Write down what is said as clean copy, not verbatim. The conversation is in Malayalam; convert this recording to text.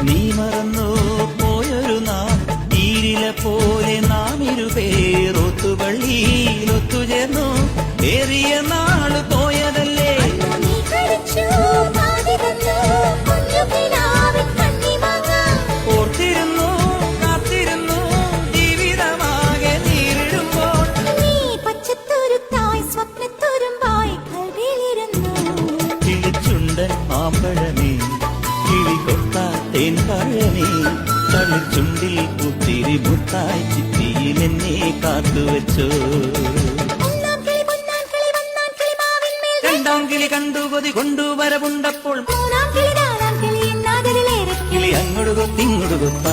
നീ മറന്നു പോയൊരു നാം ഈരില പോലെ നാം ഇരുപേർ ഒത്തുപള്ളിയിൽ ഒത്തുചേർന്നു ഏറിയ നാള് പോയതല്ലേ. ഓർത്തിരുന്നു കാത്തിരുന്നു ജീവിതമാകെ നേരിടുമ്പോൾ കിളിച്ചുണ്ടൻ മാമ്പഴമേ കിളികൊത്ത തേൻപഴമേ കളിച്ചുണ്ടിൽ കുത്തിരി മുത്തായി ചിത്തിയിൽ എന്നെ കാത്തുവെച്ചോ. രണ്ടാം കിളി കണ്ടു കൊതി കൊണ്ടുവരവുണ്ടപ്പോൾ കിളി അങ്ങോട്ട് കൊത്തിങ്ങോട്ട് കൊത്ത